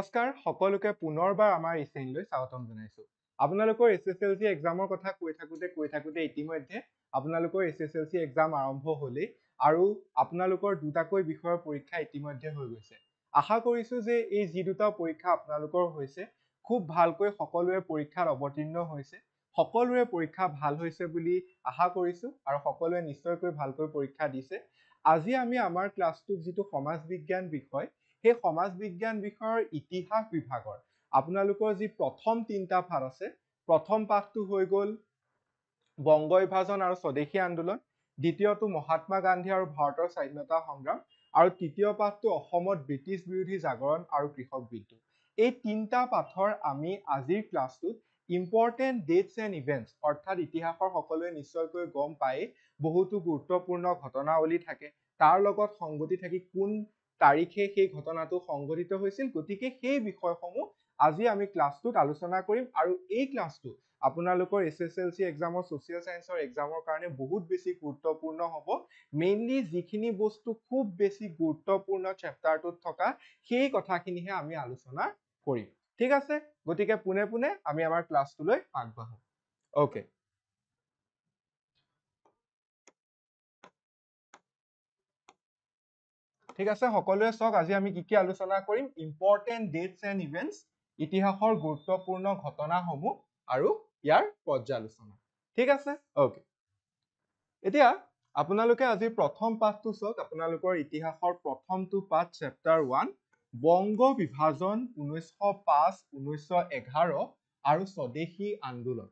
নমস্কাৰ সকলোকে পুনৰবাৰ আমাৰ এই চেনেললৈ স্বাগতম জনাইছো। আপোনালোকৰ এছএছএলসি এক্সামৰ কথা কৈ থাকোতে ইতিমধ্যে আপোনালোকৰ এছএছএলসি এক্সাম আৰম্ভ হ'লেই আৰু আপোনালোকৰ দুটাকৈ বিষয়ৰ পৰীক্ষা ইতিমধ্যে হৈ গৈছে। আশা কৰিছো যে এই যি দুটা পৰীক্ষা আপোনালোকৰ হৈছে খুব ভালকৈ সকলোৱে পৰীক্ষাত অৱতীৰ্ণ হৈছে। সকলোৰে পৰীক্ষা ভাল হৈছে বুলি আশা কৰিছো আৰু সকলোৱে নিশ্চয়কৈ ভালকৈ পৰীক্ষা দিছে। আজি আমি আমাৰ ক্লাছটোত যিটো সমাজ বিজ্ঞান বিষয় সেই সমাজ বিজ্ঞান বিষয়ৰ ইতিহাস বিভাগৰ আপোনালোকৰ যি প্ৰথম তিনিটা পাঠ আছে, প্ৰথম পাঠটো হৈ গ'ল বংগ বিভাজন আৰু স্বদেশী আন্দোলন, দ্বিতীয়টো মহাত্মা গান্ধী আৰু ভাৰতৰ স্বাধীনতা সংগ্ৰাম আৰু তৃতীয় পাঠটো অসমত ব্ৰিটিছ বিৰোধী জাগৰণ আৰু কৃষক বিদ্ৰোহ। এই তিনিটা পাঠৰ আমি আজিৰ ক্লাছটোত ইম্পৰ্টেণ্ট ডেটছ এণ্ড ইভেন্টছ অৰ্থাৎ ইতিহাসৰ সকলোৱে নিশ্চয়কৈ গম পায় বহুতো গুৰুত্বপূৰ্ণ ঘটনাৱলী থাকে, তাৰ লগত সংগতি থাকি কোন তাৰিখে সেই ঘটনাটো সংঘটিত হৈছিল, গতিকে সেই বিষয়সমূহ আজি আমি ক্লাছটোত আলোচনা কৰিম আৰু এই ক্লাছটো আপোনালোকৰ এছএছএলসি এক্সামৰ ছ'চিয়েল সায়েন্সৰ এক্সামৰ কাৰণে বহুত বেছি গুৰুত্বপূৰ্ণ হ'ব। মেইনলি যিখিনি বস্তু খুব বেছি গুৰুত্বপূৰ্ণ চেপ্টাৰটোত থকা সেই কথাখিনিহে আমি আলোচনা কৰিম। ঠিক আছে, গতিকে পোনে পোনে আমি আমাৰ ক্লাছটোলৈ আগবাঢ়ো। অ'কে, ঠিক আছে, সকলোৱে চাওক আজি আমি কি আলোচনা কৰিম। ইম্পৰ্টেণ্ট ডেটছ এণ্ড ইভেন্টছ, ইতিহাসৰ গুৰুত্বপূৰ্ণ ঘটনাসমূহ আৰু ইয়াৰ পৰ্যালোচনা। ঠিক আছে, অ'কে। এতিয়া আপোনালোকে আজি প্ৰথম পাঠটো চাওক। আপোনালোকৰ ইতিহাসৰ প্ৰথমটো পাঠ চেপ্টাৰ 1 বংগ বিভাজন 1905, 1911 আৰু স্বদেশী আন্দোলন।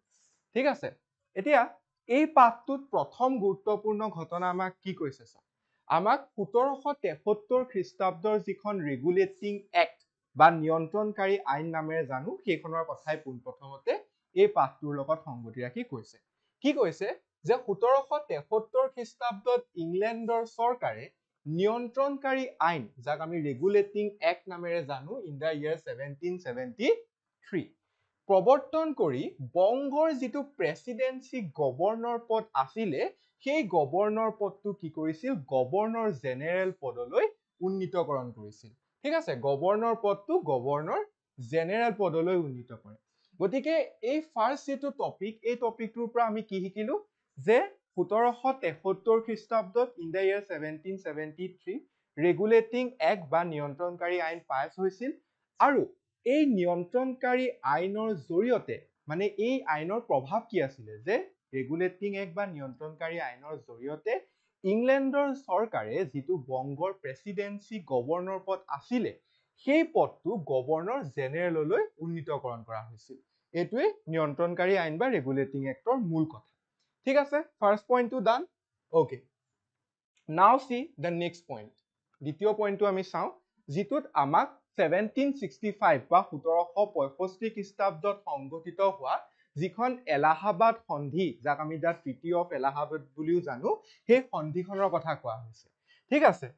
ঠিক আছে, এতিয়া এই পাঠটোত প্ৰথম গুৰুত্বপূৰ্ণ ঘটনা আমাক কি কৈছে চাওক। আমাক 1773 খ্ৰীষ্টাব্দৰ যিখন ৰেগুলেটিং এক্ট বা নিয়ন্ত্ৰণকাৰী আইন নামেৰে জানো সেইখনৰ কথাই পোনপ্ৰথমতে এই পাঠটোৰ লগত সংগতি ৰাখি কৈছে। কি কৈছে যে 1773 খ্ৰীষ্টাব্দত ইংলেণ্ডৰ চৰকাৰে নিয়ন্ত্ৰণকাৰী আইন যাক আমি ৰেগুলেটিং এক্ট নামেৰে জানো ইন দ্য ইয়াৰ 1773 প্ৰৱৰ্তন কৰি বংগৰ যিটো প্ৰেচিডেন্সি গভৰ্ণৰ পদ আছিলে সেই গভৰ্ণৰ পদটো কি কৰিছিল, গভৰ্ণৰ জেনেৰেল পদলৈ উন্নীতকৰণ কৰিছিল। ঠিক আছে, গভৰ্ণৰ পদটো গভৰ্ণৰ জেনেৰেল পদলৈ উন্নীত কৰে। গতিকে এই ফাৰ্ষ্ট যিটো টপিক, এই টপিকটোৰ পৰা আমি কি শিকিলো যে 1773 খ্ৰীষ্টাব্দত in the year 1773 regulating act বা নিয়ন্ত্ৰণকাৰী আইন পাছ হৈছিল আৰু এই নিয়ন্ত্ৰণকাৰী আইনৰ জৰিয়তে মানে এই আইনৰ প্ৰভাৱ কি আছিলে যে ৰেগুলেটিং এক্ট বা নিয়ন্ত্ৰণকাৰী আইনৰ জৰিয়তে ইংলেণ্ডৰ চৰকাৰে যিটো বংগৰ প্ৰেচিডেন্সি গভৰ্ণৰ পদ আছিলে সেই পদটো গভৰ্ণৰ জেনেৰেললৈ উন্নীতকৰণ কৰা হৈছিল। এইটোৱে নিয়ন্ত্ৰণকাৰী আইন বা ৰেগুলেটিং এক্টৰ মূল কথা। ঠিক আছে, ফাৰ্ষ্ট পইণ্টটো ডান। অ'কে, নাও চি দ্য নেক্সট পইণ্ট। দ্বিতীয় পইণ্টটো আমি চাওঁ যিটোত আমাক 1765 বা 1765 খ্ৰীষ্টাব্দত সংঘটিত হোৱা যিখন এলাহাবাদ সন্ধি যাক আমি দ্য ট্ৰিটি অফ এলাহাবাদ বুলিও জানো সেই সন্ধিখনৰ কথা কোৱা হৈছে। ঠিক আছে,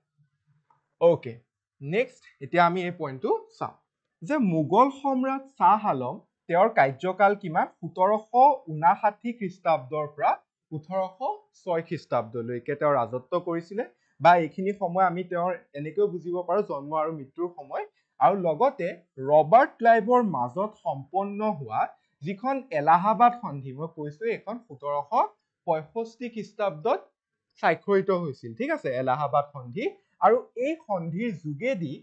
অ'কে, নেক্সট এতিয়া আমি এই পইণ্টটো চাওঁ যে মোগল সম্ৰাট শ্বাহ আলম তেওঁৰ কাৰ্যকাল কিমান 1759 খ্ৰীষ্টাব্দৰ পৰা 1806 খ্ৰীষ্টাব্দলৈকে তেওঁ ৰাজত্ব কৰিছিলে বা এইখিনি সময় আমি তেওঁৰ এনেকৈও বুজিব পাৰো জন্ম আৰু মৃত্যুৰ সময়। আৰু লগতে ৰবাৰ্ট ক্লাইভৰ মাজত সম্পন্ন হোৱা যিখন এলাহাবাদ সন্ধি, মই কৈছো এইখন 1765 খ্ৰীষ্টাব্দত স্বাক্ষৰিত হৈছিল। ঠিক আছে, এলাহাবাদ সন্ধি। আৰু এই সন্ধিৰ যোগেদি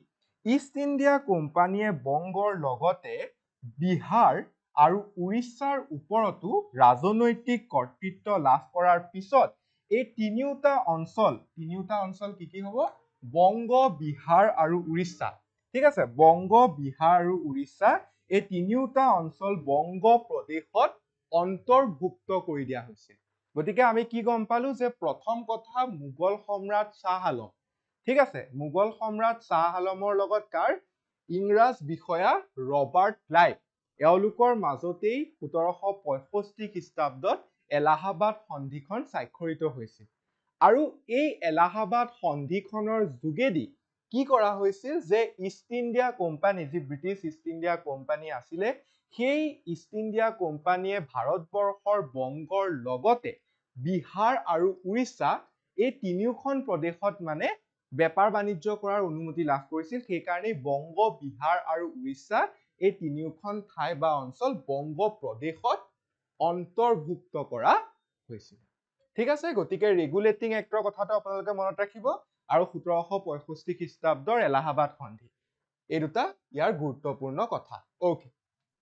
ইষ্ট ইণ্ডিয়া কোম্পানীয়ে বংগৰ লগতে বিহাৰ আৰু উৰিষ্যাৰ ওপৰতো ৰাজনৈতিক কৰ্তৃত্ব লাভ কৰাৰ পিছত এই তিনিওটা অঞ্চল কি কি হ'ব, বংগ, বিহাৰ আৰু উৰিষ্যা। ঠিক আছে, বংগ, বিহাৰ আৰু উৰিষ্যা এই তিনিওটা অঞ্চল বংগ প্ৰদেশত অন্তৰ্ভুক্ত কৰি দিয়া হৈছিল। গতিকে আমি কি গম পালো যে প্ৰথম কথা মোগল সম্ৰাট শ্বাহ আলম, ঠিক আছে, মোগল সম্ৰাট শ্বাহ আলমৰ লগত কাৰ, ইংৰাজ বিষয়া ৰবাৰ্ট ক্লাইভ, এওঁলোকৰ মাজতেই 1765 খ্ৰীষ্টাব্দত এলাহাবাদ সন্ধিখন স্বাক্ষৰিত হৈছিল। আৰু এই এলাহাবাদ সন্ধিখনৰ যোগেদি কি কৰা হৈছিল যে ইষ্ট ইণ্ডিয়া কোম্পানী, যি ব্ৰিটিছ ইষ্ট ইণ্ডিয়া কোম্পানী আছিলে সেই ইষ্ট ইণ্ডিয়া কোম্পানীয়ে ভাৰতবৰ্ষৰ বংগৰ লগতে বিহাৰ আৰু উৰিষ্যা এই তিনিওখন প্ৰদেশত মানে বেপাৰ বাণিজ্য কৰাৰ অনুমতি লাভ কৰিছিল সেইকাৰণে বংগ বিহাৰ আৰু উৰিষ্যা এই তিনিওখন ঠাই বা অঞ্চল বংগ প্ৰদেশত অন্তৰ্ভুক্ত কৰা হৈছিল ঠিক আছে গতিকে ৰেগুলেটিং এক্টৰ কথাটো আপোনালোকে মনত ৰাখিব আৰু 1765 খ্ৰীষ্টাব্দৰ এলাহাবাদ সন্ধি এই দুটা ইয়াৰ গুৰুত্বপূৰ্ণ কথা ওকে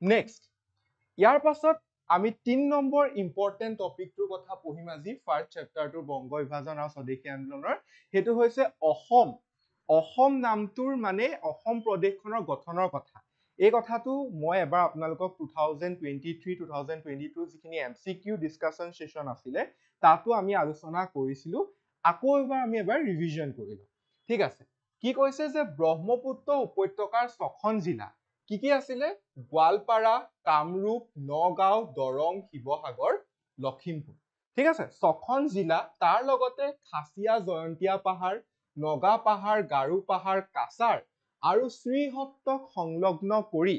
নেক্সট ইয়াৰ পাছত আমি 3 নম্বৰ ইম্পৰ্টেন্ট টপিকটোৰ কথা পঢ়িম আজি ফাৰ্ষ্ট চেপ্টাৰটোৰ বংগ বিভাজন আৰু স্বদেশী আন্দোলনৰ সেইটো হৈছে অসম অসম নামটোৰ মানে অসম প্ৰদেশখনৰ গঠনৰ কথা এই কথাটো মই এবাৰ আপোনালোকক 2023-2022 যিখিনি MCQ ডিসকাশন সেশন আছিলে তাতো আমি আলোচনা কৰিছিলো আকৌ এবাৰ ৰিভিজন কৰিলো ঠিক আছে কি কৈছে যে ব্ৰহ্মপুত্ৰ উপত্যকাৰ 6খন জিলা কি আছিলে গোৱালপাৰা কামৰূপ নগাঁও দৰং শিৱসাগৰ লখিমপুৰ ঠিক আছে 6খন জিলা তাৰ লগতে খাচিয়া জয়ন্তীয়া পাহাৰ নগা পাহাৰ গাৰু পাহাৰ কাছাৰ আৰু শ্ৰীহট্টক সংলগ্ন কৰি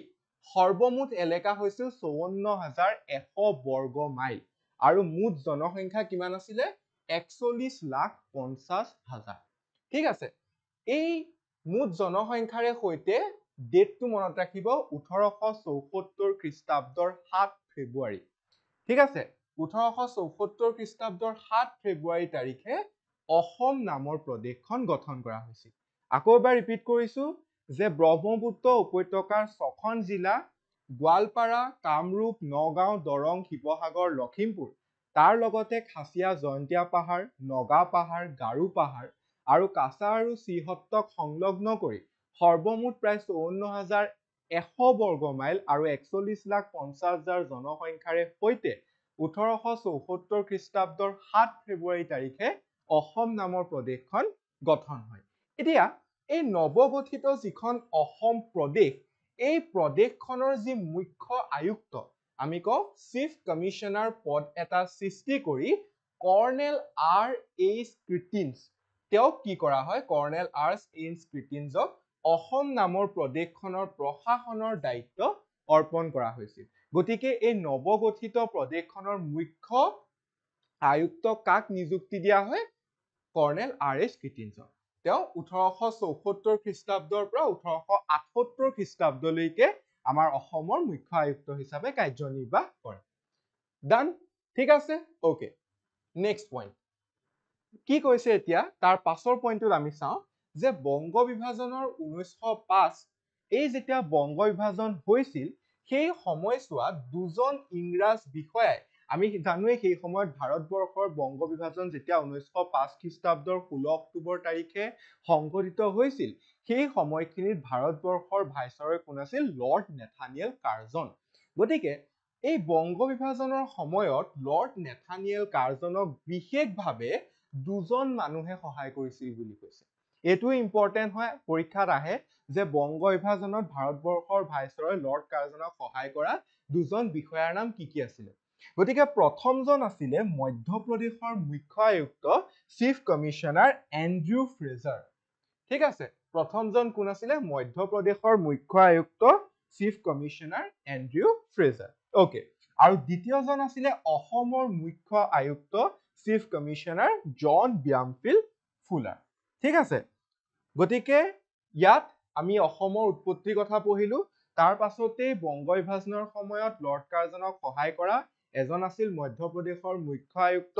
সৰ্বমুঠ এলেকা হৈছিল 54,100 বৰ্গ মাইল আৰু মুঠ জনসংখ্যা কিমান আছিলে 41,50,000 ঠিক আছে এই মুঠ জনসংখ্যাৰে সৈতে ডেটটো মনত ৰাখিব 1874 খ্ৰীষ্টাব্দৰ 7 ফেব্ৰুৱাৰী ঠিক আছে 1874 খ্ৰীষ্টাব্দৰ 7 ফেব্ৰুৱাৰী তাৰিখে অসম নামৰ প্ৰদেশখন গঠন কৰা হৈছিল আকৌ এবাৰ ৰিপিট কৰিছো যে ব্ৰহ্মপুত্ৰ উপত্যকাৰ 6খন জিলা গোৱালপাৰা কামৰূপ নগাঁও দৰং শিৱসাগৰ লখিমপুৰ তাৰ লগতে খাচিয়া জয়ন্তীয়া পাহাৰ নগা পাহাৰ গাৰু পাহাৰ আৰু কাছা আৰু শ্ৰীহট্টক সংলগ্ন কৰি সৰ্বমুঠ প্ৰায় 54,100 বৰ্গ মাইল আৰু 41,50,000 জনসংখ্যাৰে সৈতে 1874 খ্ৰীষ্টাব্দৰ 7 ফেব্ৰুৱাৰী তাৰিখে অসম নামৰ প্ৰদেশখন গঠন হয় এতিয়া এই নৱগঠিত যিখন অসম প্ৰদেশ এই প্ৰদেশখনৰ যি মুখ্য আয়ুক্ত আমি কওঁ চিফ কমিশনাৰ পদ এটা সৃষ্টি কৰি কৰ্ণেল R.H. ক্ৰিটিনছ তেওঁক কি কৰা হয় কৰ্ণেল R.H. ক্ৰিটিনছক অসম নামৰ প্ৰদেশখনৰ প্ৰশাসনৰ দায়িত্ব অৰ্পণ কৰা হৈছিল গতিকে এই নৱগঠিত প্ৰদেশখনৰ মুখ্য আয়ুক্ত কাক নিযুক্তি দিয়া হয় কৰ্ণেল R.H. ক্ৰিটিনছক তেওঁ 1874 খ্ৰীষ্টাব্দৰ পৰা 1878 খ্ৰীষ্টাব্দলৈকে আমাৰ অসমৰ মুখ্য আয়ুক্ত হিচাপে কাৰ্যনিৰ্বাহ কৰে ডান ঠিক আছে ওকে নেক্সট পইণ্ট কি কৈছে এতিয়া তাৰ পাছৰ পইণ্টত আমি চাওঁ যে বংগ বিভাজনৰ 1905 এই যেতিয়া বংগ বিভাজন হৈছিল সেই সময়ছোৱাত দুজন ইংৰাজ বিষয়াই আমি জানোৱে সেই সময়ত ভাৰতবৰ্ষৰ বংগ বিভাজন যেতিয়া 1905 খ্ৰীষ্টাব্দৰ 16 অক্টোবৰ তাৰিখে সংঘটিত হৈছিল সেই সময়খিনিত ভাৰতবৰ্ষৰ ভাইসৰয় কোন আছিল লৰ্ড নেথানিয়েল কাৰ্জন গতিকে এই বংগ বিভাজনৰ সময়ত লৰ্ড নেথানিয়েল কাৰ্জনক বিশেষভাৱে দুজন মানুহে সহায় কৰিছিল বুলি কৈছে এটো ইম্পৰ্টেন্ট হয় পৰীক্ষাত আহে যে বংগ বিভাজনত ভাৰতবৰ্ষৰ ভাইসৰয় লৰ্ড কাৰ্জনক সহায় কৰা দুজন বিষয়াৰ নাম কি আছিলে গতিকে প্ৰথমজন আছিলে মধ্য প্ৰদেশৰ মুখ্য আয়ুক্ত চিফ কমিশনাৰ এন্ড্ৰু ফ্ৰেজাৰ ঠিক আছে প্ৰথমজন কোন আছিলে মধ্য প্ৰদেশৰ মুখ্য আয়ুক্ত chief commissioner Andrew Fraser okay আৰু দ্বিতীয়জন আছিলে অসমৰ মুখ্য আয়ুক্ত চিফ কমিশনাৰ জন ব্যামফিল্ড ফুলাৰ ঠিক আছে গতিকে ইয়াত আমি অসমৰ উৎপত্তিৰ কথা পঢ়িলো তাৰ পাছতে বংগ বিভাজনৰ সময়ত লৰ্ড কাৰ্জনক সহায় কৰা এজন আছিল মধ্য প্ৰদেশৰ মুখ্য আয়ুক্ত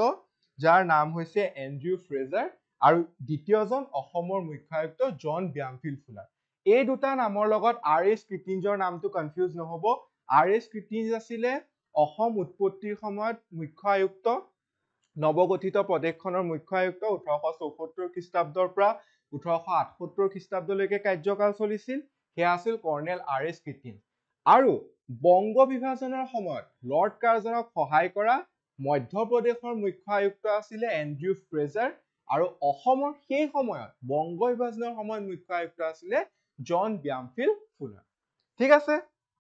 যাৰ নাম হৈছে এন্ড্ৰু ফ্ৰেজাৰ আৰু দ্বিতীয়জন অসমৰ মুখ্য আয়ুক্ত জন ব্যামফিল্ড ফুলাৰ এই দুটা নামৰ লগত R.H. ক্ৰিটিনছৰ নামটো কনফিউজ নহব R.H. ক্ৰিটিনছ আছিলে অসম উৎপত্তিৰ সময়ত মুখ্য আয়ুক্ত নৱগঠিত প্ৰদেশখনৰ মুখ্য আয়ুক্ত 1874 খ্ৰীষ্টাব্দৰ পৰা 1878 খ্ৰীষ্টাব্দলৈকে কাৰ্যকাল চলিছিল সেয়া আছিল কৰ্ণেল R.H. ক্ৰিটিনছ আৰু বংগ বিভাজনৰ সময়ত লৰ্ড কাৰ্জনক সহায় কৰা মধ্য প্ৰদেশৰ মুখ্য আয়ুক্ত আছিলে এন্ড্ৰু ফ্ৰেজাৰ আৰু অসমৰ সেই সময়ত বংগ বিভাজনৰ সময়ত মুখ্য আয়ুক্ত আছিলে জন ব্যামফিল্ড ফুলাৰ ঠিক আছে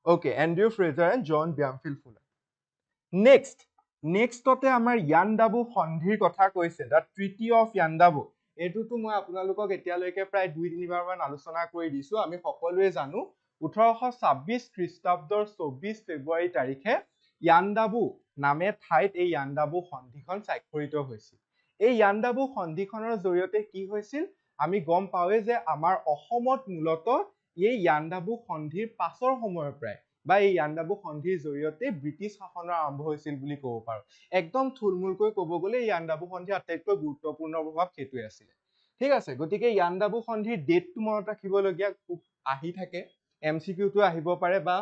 okay Andrew Fraser and John Bampfylde Fuller নেক্সটতে আমাৰ ইয়াণ্ডাবু সন্ধিৰ কথা কৈছে দা ট্ৰিটি অফ ইয়াণ্ডাবু এইটোতো মই আপোনালোকক এতিয়ালৈকে প্ৰায় 2-3 বাৰ মান আলোচনা কৰি দিছো আমি সকলোৱে জানো 1826 খ্ৰীষ্টাব্দৰ 24 ফেব্ৰুৱাৰী তাৰিখে ইয়াণ্ডাবু নামে ঠাইত এই ইয়াণ্ডাবু সন্ধিখন স্বাক্ষৰিত হৈছিল এই ইয়াণ্ডাবু সন্ধিখনৰ জৰিয়তে কি হৈছিল আমি গম পাওঁৱে যে আমাৰ অসমত মূলত এই ইয়াণ্ডাবু সন্ধিৰ পাছৰ সময়ৰ পৰাই বা এই ইয়াণ্ডাবু সন্ধিৰ জৰিয়তে ব্ৰিটিছ শাসনৰ আৰম্ভ হৈছিল বুলি ক'ব পাৰো একদম থুলমূলকৈ ক'ব গ'লে ইয়াণ্ডাবু সন্ধিৰ আটাইতকৈ গুৰুত্বপূৰ্ণ প্ৰভাৱ সেইটোৱে আছিলে ঠিক আছে গতিকে ইয়াণ্ডাবু সন্ধিৰ ডেটটো মনত ৰাখিবলগীয়া খুব আহি থাকে এমচিকিউটো আহিব পাৰে বা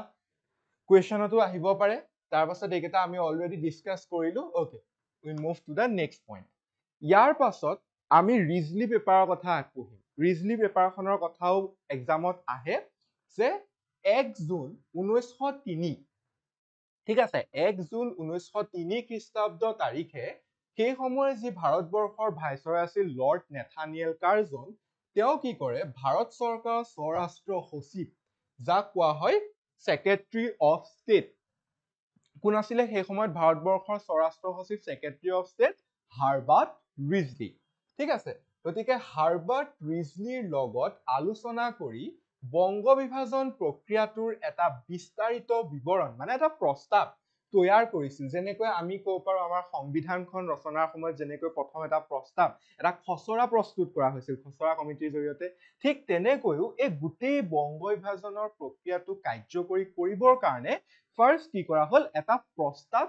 কুৱেশ্যনতো আহিব পাৰে তাৰ পাছত এইকেইটা আমি অলৰেডি ডিছকাছ কৰিলো okay we move to the next point ইয়াৰ পাছত আমি ৰিজলি পেপাৰৰ কথা পঢ়িম ৰিজলি পেপাৰখনৰ কথাও এক্সামত আহে যে 1 জুন 1903 ঠিক আছে 1 জুন 1903 খ্ৰীষ্টাব্দ তাৰিখে সেই সময়ৰ যি ভাৰতবৰ্ষৰ ভাইচৰয় আছিল লৰ্ড নেথানিয়েল কাৰ্জন তেওঁ কি কৰে ভাৰত চৰকাৰৰ স্বৰাষ্ট্ৰ সচিব যাক কোৱা হয় সেক্ৰেটাৰী অফ ষ্টেট কোন আছিলে সেই সময়ত ভাৰতবৰ্ষৰ স্বৰাষ্ট্ৰ সচিব সেক্ৰেটাৰী অফ ষ্টেট হাৰ্বাৰ্ট ৰিজলি ঠিক আছে গতিকে হাৰ্বাৰ্ট ৰিজলিৰ লগত আলোচনা কৰি বংগ বিভাজন প্ৰক্ৰিয়াটোৰ এটা বিস্তাৰিত বিৱৰণ মানে এটা প্ৰস্তাৱ তৈয়াৰ কৰিছিল যেনেকৈ আমি ক'ব পাৰো আমাৰ সংবিধানখন ৰচনাৰ সময়ত যেনেকৈ প্ৰথম এটা প্ৰস্তাৱ এটা খচৰা প্ৰস্তুত কৰা হৈছিল খচৰা কমিটিৰ জৰিয়তে ঠিক তেনেকৈও এই গোটেই বংগ বিভাজনৰ প্ৰক্ৰিয়াটো কাৰ্যকৰী কৰিবৰ কাৰণে ফাৰ্ষ্ট কি কৰা হ'ল এটা প্ৰস্তাৱ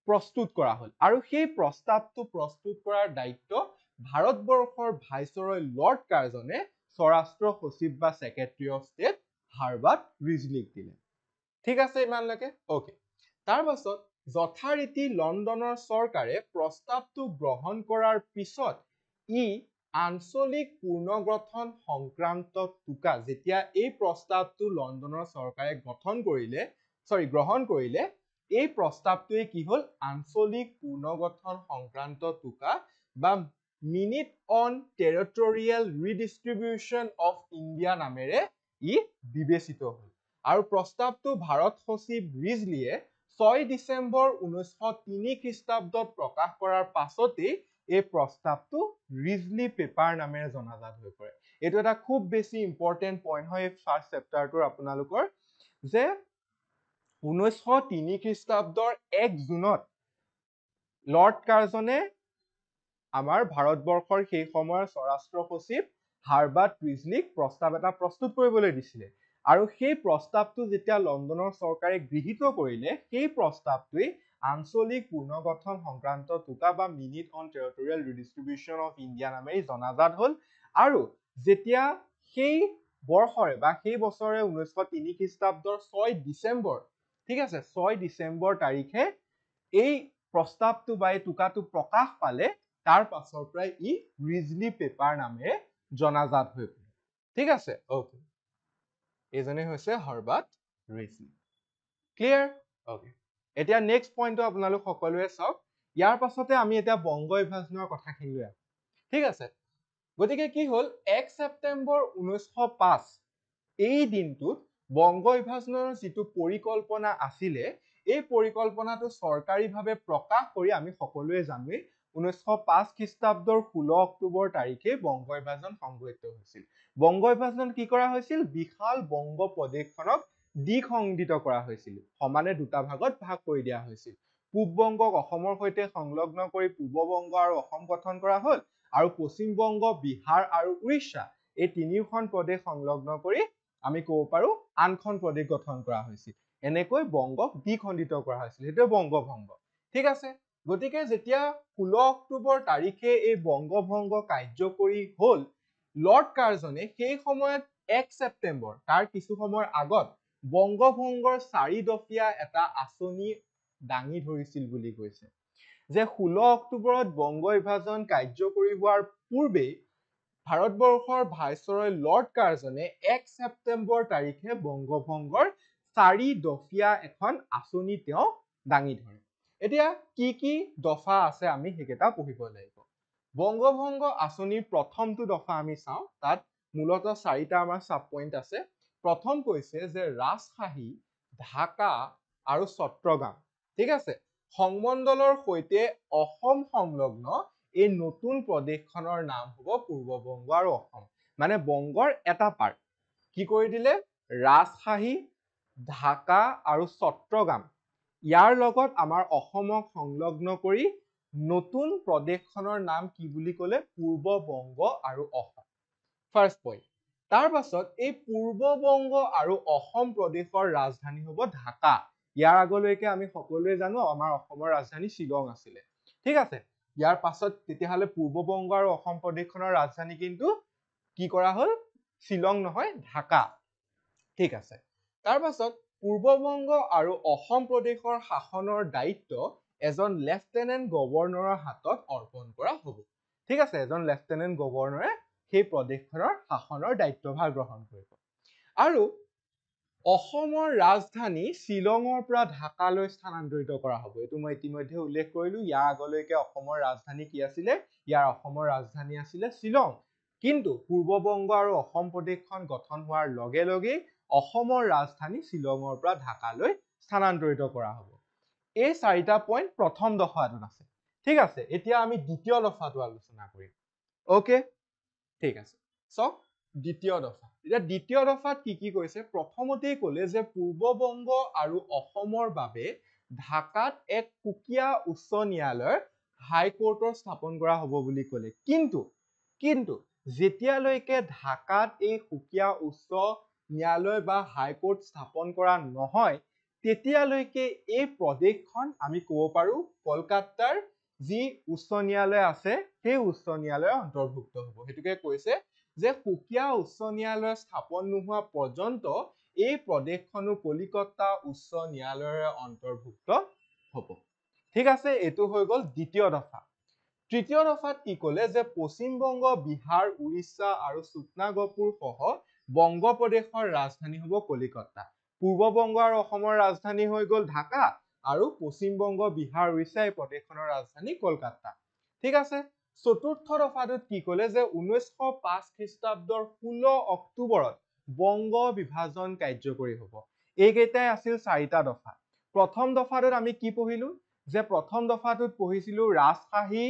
প্ৰস্তুত কৰা হ'ল আৰু সেই প্ৰস্তাৱটো প্ৰস্তুত কৰাৰ দায়িত্ব ভাৰতবৰ্ষৰ ভাইচৰয় লৰ্ড কাৰ্জনে স্বৰাষ্ট্ৰ সচিব বা সেক্ৰেটাৰী অফ ষ্টেট হাৰ্বাৰ্ট ৰিজলিক দিলে ঠিক আছে ইমানলৈকে ওকে তাৰ পাছত যথাৰীতি লণ্ডনৰ চৰকাৰে প্ৰস্তাৱটো গ্ৰহণ কৰাৰ পিছত ই আঞ্চলিক পুনৰ্গঠন সংক্ৰান্ত টোকা যেতিয়া এই প্ৰস্তাৱটো লণ্ডনৰ চৰকাৰে গ্ৰহণ কৰিলে এই প্ৰস্তাৱটোৱে কি হ'ল আঞ্চলিক পুনৰ্গঠন সংক্ৰান্ত টোকা বা minute on territorial redistribution of India নামেৰে ই বিবেচিত হ'ল আৰু প্ৰস্তাৱটো ভাৰত সচিব ৰিজলিয়ে 6 ডিচেম্বৰ 1903 খ্ৰীষ্টাব্দত প্ৰকাশ কৰাৰ পাছতেই এই প্ৰস্তাৱটো ৰিজলি পেপাৰ নামেৰে জনাজাত হৈ পৰে এইটো এটা খুব বেছি ইম্পৰ্টেণ্ট পইণ্ট হয় ফাৰ্ষ্ট চেপ্টাৰটোৰ আপোনালোকৰ যে 1903 খ্ৰীষ্টাব্দৰ 1 জুনত লৰ্ড কাৰ্জনে আমাৰ ভাৰতবৰ্ষৰ সেই সময়ৰ স্বৰাষ্ট্ৰ সচিব হাৰ্বাৰ্ট ৰিজলিক প্ৰস্তাৱ এটা প্ৰস্তুত কৰিবলৈ দিছিলে আৰু সেই প্ৰস্তাৱটো যেতিয়া লণ্ডনৰ চৰকাৰে গৃহীত কৰিলে সেই প্ৰস্তাৱটোৱে আঞ্চলিক পুনৰ্গঠন সংক্ৰান্ত টোকা বা minute on territorial redistribution of India নামেৰে জনাজাত হ'ল আৰু যেতিয়া সেই বৰ্ষৰে বা সেই বছৰে 1903 খ্ৰীষ্টাব্দৰ 6 ডিচেম্বৰ ঠিক আছে 6 ডিচেম্বৰ তাৰিখে এই প্ৰস্তাৱটো বা এই টোকাটো প্ৰকাশ পালে তাৰ পাছৰ পৰাই ই ৰিজলি পেপাৰ নামেৰে জনাজাত হৈ পৰে ঠিক আছে ওকে এইজনে হৈছে হাৰ্বাৰ্ট ৰিজলি ক্লিয়াৰ ওকে এতিয়া নেক্সট পইণ্টটো আপোনালোক সকলোৱে চাওক ইয়াৰ পাছতে আমি এতিয়া বংগ বিভাজনৰ কথাখিনি লৈ আহোঁ ঠিক আছে গতিকে কি হ'ল 1 ছেপ্টেম্বৰ 1905 এই দিনটোত বংগ বিভাজনৰ যিটো পৰিকল্পনা আছিলে এই পৰিকল্পনাটো চৰকাৰীভাৱে প্ৰকাশ কৰি আমি সকলোৱে জানোৱেই 1905 খ্ৰীষ্টাব্দৰ 16 অক্টোবৰ তাৰিখে বংগ বিভাজন সংঘটিত হৈছিল বংগ বিভাজন কি কৰা হৈছিল বিশাল বংগ প্ৰদেশখনক দ্বিখণ্ডিত কৰা হৈছিল সমানে দুটা ভাগত ভাগ কৰি দিয়া হৈছিল পূব বংগক অসমৰ সৈতে সংলগ্ন কৰি পূব বংগ আৰু অসম গঠন কৰা হ'ল আৰু পশ্চিম বংগ বিহাৰ আৰু উৰিষ্যা এই তিনিওখন প্ৰদেশ সংলগ্ন কৰি আমি ক'ব পাৰো আনখন প্ৰদেশ গঠন কৰা হৈছিল এনেকৈ বংগক দ্বিখণ্ডিত কৰা হৈছিল সেইটো বংগভংগ ঠিক আছে গতিকে যেতিয়া 16 অক্টোবৰ তাৰিখে এই বংগভংগ কাৰ্যকৰী হ'ল লৰ্ড কাৰ্জনে সেই সময়ত 1 ছেপ্টেম্বৰ তাৰ কিছু সময়ৰ আগত বংগভংগৰ 4 দফীয়া এটা আঁচনি দাঙি ধৰিছিল বুলি কৈছে যে 16 অক্টোবৰত বংগ বিভাজন কাৰ্যকৰী হোৱাৰ পূৰ্বে ভাৰতবৰ্ষৰ ভাইচৰয় লৰ্ড কাৰ্জনে 1 ছেপ্টেম্বৰ তাৰিখে বংগভংগৰ 4 দফীয়া এখন আঁচনি তেওঁ দাঙি ধৰে এতিয়া কি দফা আছে আমি হেকেটা পঢ়িব লাগিব বংগভংগ আঁচনিৰ প্ৰথমটো দফা আমি চাওঁ তাত মূলত 4টা আমাৰ সাব পইণ্ট আছে প্ৰথম কৈছে যে ৰাজশ্বাহী ঢাকা আৰু চট্টগ্ৰাম ঠিক আছে সংমণ্ডলৰ সৈতে অসম সংলগ্ন এই নতুন প্ৰদেশখনৰ নাম হ'ব পূৰ্ববংগ আৰু অসম মানে বংগৰ এটা পাৰ্ট কি কৰি দিলে ৰাজশ্বাহী ঢাকা আৰু চট্টগ্ৰাম ইয়াৰ লগত আমাৰ অসমক সংলগ্ন কৰি নতুন প্ৰদেশখনৰ নাম কি বুলি ক'লে পূৰ্ববংগ আৰু অসম ফাৰ্ষ্ট পইণ্ট তাৰ পাছত এই পূৰ্ববংগ আৰু অসম প্ৰদেশৰ ৰাজধানী হ'ব ঢাকা ইয়াৰ আগলৈকে আমি সকলোৱে জানো আমাৰ অসমৰ ৰাজধানী শ্বিলং আছিলে ঠিক আছে ইয়াৰ পাছত তেতিয়াহলে পূৰ্ববংগ আৰু অসম প্ৰদেশখনৰ ৰাজধানী কিন্তু কি কৰা হল শ্বিলং নহয় ঢাকা ঠিক আছে তাৰ পাছত পূৰ্ববংগ আৰু অসম প্ৰদেশৰ শাসনৰ দায়িত্ব এজন লেফটেনেণ্ট গভৰ্ণৰৰ হাতত অৰ্পণ কৰা হ'ব ঠিক আছে এজন লেফটেনেণ্ট গভৰ্ণৰে সেই প্ৰদেশখনৰ শাসনৰ দায়িত্বভাৰ গ্ৰহণ কৰিব আৰু অসমৰ ৰাজধানী শ্বিলঙৰ পৰা ঢাকালৈ স্থানান্তৰিত কৰা হ'ব এইটো মই ইতিমধ্যে উল্লেখ কৰিলো ইয়াৰ আগলৈকে অসমৰ ৰাজধানী কি আছিলে ইয়াৰ অসমৰ ৰাজধানী আছিলে শ্বিলং কিন্তু পূৰ্ববংগ আৰু অসম প্ৰদেশখন গঠন হোৱাৰ লগে লগে অসমৰ ৰাজধানী শ্বিলঙৰ পৰা ঢাকালৈ স্থানান্তৰিত কৰা হ'ব এই চাৰিটা পইণ্ট প্ৰথম দফাটোত আছে ঠিক আছে এতিয়া আমি দ্বিতীয় দফাটো আলোচনা কৰিম ওকে ঠিক আছে সো দ্বিতীয় দফা এতিয়া দ্বিতীয় দফাত কি কৈছে প্ৰথমতেই ক'লে যে পূৰ্ববংগ আৰু অসমৰ বাবে ঢাকাত এক সুকীয়া উচ্চ ন্যায়ালয়ৰ হাইকোৰ্টৰ স্থাপন কৰা হ'ব বুলি ক'লে কিন্তু যেতিয়ালৈকে ঢাকাত এই সুকীয়া উচ্চ ন্যায়ালয় বা হাইকোৰ্ট স্থাপন কৰা নহয় তেতিয়ালৈকে এই প্ৰদেশখন আমি ক'ব পাৰো কলকাতাৰ যি উচ্চ ন্যায়ালয় আছে সেই উচ্চ ন্যায়ালয়ৰ অন্তৰ্ভুক্ত হ'ব হেতুকে কৈছে যে সুকীয়া উচ্চ ন্যায়ালয় স্থাপন নোহোৱা পৰ্যন্ত এই প্ৰদেশখনো কলিকতা উচ্চ ন্যায়ালয়ৰ অন্তৰ্ভুক্ত হ'ব ঠিক আছে এইটো হৈ গ'ল দ্বিতীয় দফা তৃতীয় দফাত কি ক'লে যে পশ্চিমবংগ বিহাৰ উৰিষ্যা আৰু সুকনাগপুৰ সহ বংগ প্ৰদেশৰ ৰাজধানী হ'ব কলিকতা পূৰ্ববংগ আৰু অসমৰ ৰাজধানী হৈ গ'ল ঢাকা আৰু পশ্চিমবংগ বিহাৰ উৰিষ্যা এই প্ৰদেশখনৰ ৰাজধানী কলকাতা ঠিক আছে চতুৰ্থ দফাটোত কি ক'লে যে 1905 খ্ৰীষ্টাব্দৰ 16 অক্টোবৰত বংগ বিভাজন কাৰ্যকৰী হ'ব এইকেইটাই আছিল চাৰিটা দফা প্ৰথম দফাটোত আমি কি পঢ়িলো যে প্ৰথম দফাটোত পঢ়িছিলো ৰাজশ্বাহী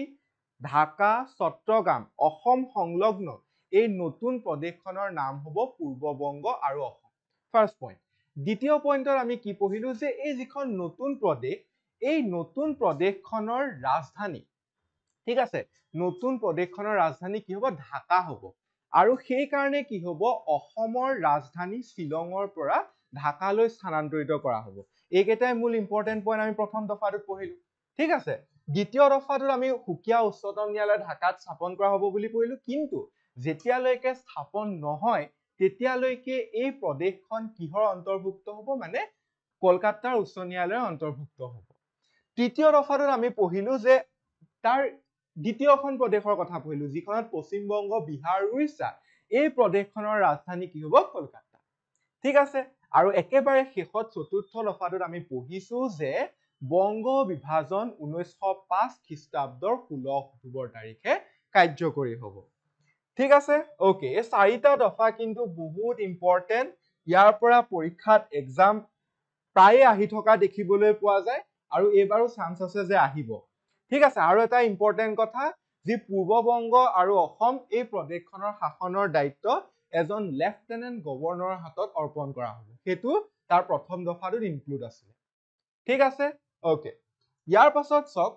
ঢাকা চট্টগ্ৰাম অসম সংলগ্ন এই নতুন প্ৰদেশখনৰ নাম হ'ব পূৰ্ববংগ আৰু অসম ফাৰ্ষ্ট পইণ্ট দ্বিতীয় পইণ্টত আমি কি পঢ়িলো যে এই যিখন নতুন প্ৰদেশ এই নতুন প্ৰদেশখনৰ ৰাজধানী ঠিক আছে নতুন প্ৰদেশখনৰ ৰাজধানী কি হ'ব ঢাকা হ'ব আৰু সেই কাৰণে কি হ'ব অসমৰ ৰাজধানী শ্বিলঙৰ পৰা ঢাকালৈ স্থানান্তৰিত কৰা হ'ব এইকেইটাই মূল ইম্পৰ্টেন্ট পইণ্ট আমি প্ৰথম দফাটোত পঢ়িলো ঠিক আছে দ্বিতীয় দফাটোত আমি সুকীয়া উচ্চতম ন্যায়ালয় ঢাকাত স্থাপন কৰা হ'ব বুলি পঢ়িলো কিন্তু যেতিয়ালৈকে স্থাপন নহয় তেতিয়ালৈকে এই প্ৰদেশখন কিহৰ অন্তৰ্ভুক্ত হ'ব মানে কলকাতাৰ উচ্চ ন্যায়ালয়ৰ অন্তৰ্ভুক্ত হ'ব তৃতীয় দফাটোত আমি পঢ়িলো যে তাৰ দ্বিতীয়খন প্ৰদেশৰ কথা পঢ়িলো যিখনত পশ্চিমবংগ বিহাৰ উৰিষ্যা এই প্ৰদেশখনৰ ৰাজধানী কি হ'ব কলকাতা ঠিক আছে আৰু একেবাৰে শেষত চতুৰ্থ দফাটোত আমি পঢ়িছো যে বংগ বিভাজন 1905 খ্ৰীষ্টাব্দৰ 16 অক্টোবৰ তাৰিখে কাৰ্যকৰী হ'ব ঠিক আছে ওকে এই চাৰিটা দফা কিন্তু বহুত ইম্পৰ্টেন্ট ইয়াৰ পৰা পৰীক্ষাত এক্সাম প্ৰায়ে আহি থকা দেখিবলৈ পোৱা যায় আৰু এইবাৰো চান্স আছে যে আহিব ঠিক আছে আৰু এটা ইম্পৰ্টেন্ট কথা যে পূৰ্ববংগ আৰু অসম এই প্ৰদেশখনৰ শাসনৰ দায়িত্ব এজন লেফটেনেণ্ট গভৰ্ণৰৰ হাতত অৰ্পণ কৰা হ'ব সেইটো তাৰ প্ৰথম দফাটোত ইনক্লুড আছিল ঠিক আছে ওকে ইয়াৰ পাছত সব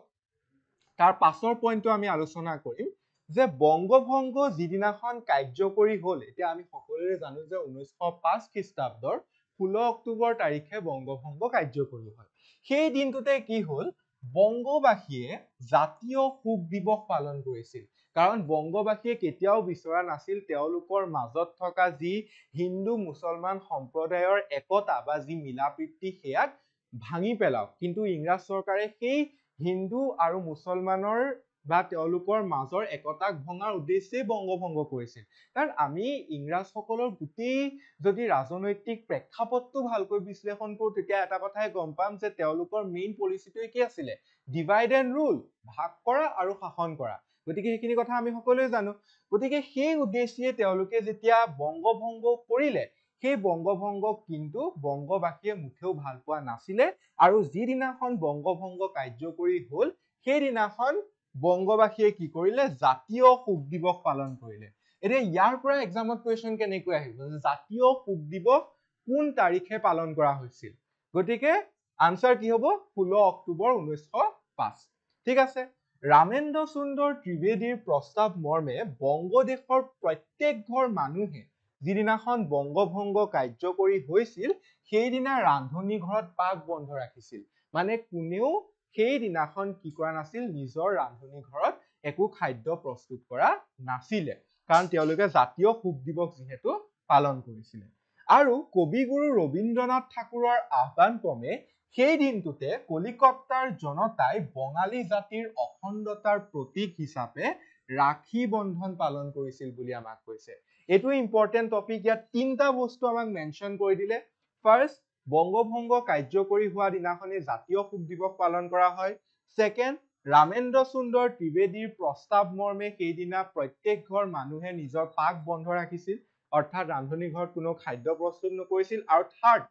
তাৰ পাছৰ পইণ্টটো আমি আলোচনা কৰিম যে বংগভংগ যিদিনাখন কাৰ্যকৰী হ'ল এতিয়া আমি সকলোৱে জানো যে 1905 খ্ৰীষ্টাব্দৰ 16 অক্টোবৰ তাৰিখে বংগভংগ কাৰ্যকৰী হয় সেই দিনটোতে কি হ'ল বংগবাসীয়ে জাতীয় শোক দিৱস পালন কৰিছিল কাৰণ বংগবাসীয়ে কেতিয়াও বিচৰা নাছিল তেওঁলোকৰ মাজত থকা যি হিন্দু মুছলমান সম্প্ৰদায়ৰ একতা বা যি মিলাপ্ৰীতি সেয়াক ভাঙি পেলাওক কিন্তু ইংৰাজ চৰকাৰে সেই হিন্দু আৰু মুছলমানৰ বা তেওঁলোকৰ মাজৰ একতাক ভঙাৰ উদ্দেশ্যে বংগভংগ কৰিছিল কাৰণ আমি ইংৰাজসকলৰ গোটেই যদি ৰাজনৈতিক প্ৰেক্ষাপটটো ভালকৈ বিশ্লেষণ কৰো তেতিয়া এটা কথাই গম পাম যে তেওঁলোকৰ মেইন পলিচিটোৱে কি আছিলে ডিভাইড এণ্ড ৰুল ভাগ কৰা আৰু শাসন কৰা গতিকে সেইখিনি কথা আমি সকলোৱে জানো গতিকে সেই উদ্দেশ্যে তেওঁলোকে যেতিয়া বংগভংগ কৰিলে সেই বংগভংগক কিন্তু বংগবাসীয়ে মুঠেও ভাল পোৱা নাছিলে আৰু যিদিনাখন বংগভংগ কাৰ্যকৰী হ'ল সেইদিনাখন বংগবাসীয়ে কি কৰিলে জাতীয় শোক দিৱস পালন কৰিলে এতিয়া ইয়াৰ পৰা এক্সামত কোৱেশ্চন কেনেকৈ আহিব জাতীয় শোক দিৱস কোন তাৰিখে পালন কৰা হৈছিল গতিকে আনসাৰ কি হ'ব 16 অক্টোবৰ 1905 ঠিক আছে ৰামেন্দ্ৰ সুন্দৰ ত্ৰিবেদীৰ প্ৰস্তাৱ মৰ্মে বংগদেশৰ প্ৰত্যেক ঘৰ মানুহে যিদিনাখন বংগভংগ কাৰ্যকৰী হৈছিল সেইদিনা ৰান্ধনী ঘৰত পাক বন্ধ ৰাখিছিল মানে কোনেও সেইদিনাখন কি কৰা নাছিল নিজৰ ৰান্ধনী ঘৰত একো খাদ্য প্ৰস্তুত কৰা নাছিলে কাৰণ তেওঁলোকে জাতীয় শোক দিৱস যিহেতু পালন কৰিছিলে আৰু কবিগুৰু ৰবীন্দ্ৰনাথ ঠাকুৰৰ আহ্বান ক্ৰমে সেই দিনটোতে কলিকতাৰ জনতাই বঙালী জাতিৰ অখণ্ডতাৰ প্ৰতীক হিচাপে ৰাখী বন্ধন পালন কৰিছিল বুলি আমাক কৈছে এইটো ইম্পৰ্টেন্ট টপিক ইয়াত তিনটা বস্তু আমাক মেনশ্যন কৰি দিলে ফাৰ্ষ্ট বংগভংগ কাৰ্যকৰী হোৱা দিনাখনি জাতীয় শোক দিৱস পালন কৰা হয় ছেকেণ্ড ৰামেন্দ্ৰ সুন্দৰ ত্ৰিবেদীৰ প্ৰস্তাৱ মৰ্মে সেইদিনা প্ৰত্যেক ঘৰ মানুহে নিজৰ পাক বন্ধ ৰাখিছিল অৰ্থাৎ ৰান্ধনী ঘৰত কোনো খাদ্য প্ৰস্তুত নকৰিছিল আৰু থাৰ্ড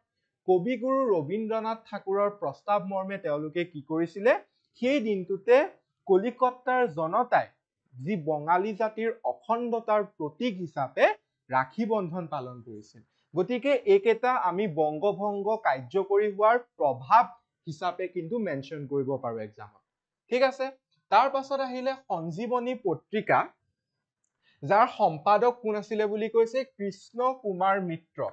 কবিগুৰু ৰবীন্দ্ৰনাথ ঠাকুৰৰ প্ৰস্তাৱ মৰ্মে তেওঁলোকে কি কৰিছিলে সেই দিনটোতে কলিকতাৰ জনতাই যি বঙালী জাতিৰ অখণ্ডতাৰ প্ৰতীক হিচাপে ৰাখী বন্ধন পালন কৰিছিল গতিকে এইকেইটা আমি বংগভংগ কাৰ্যকৰী হোৱাৰ প্ৰভাৱ হিচাপে কিন্তু মেনশ্যন কৰিব পাৰো এক্সামত ঠিক আছে তাৰ পাছত আহিলে সঞ্জীৱনী পত্ৰিকা যাৰ সম্পাদক কোন আছিলে বুলি কৈছে কৃষ্ণ কুমাৰ মিত্ৰ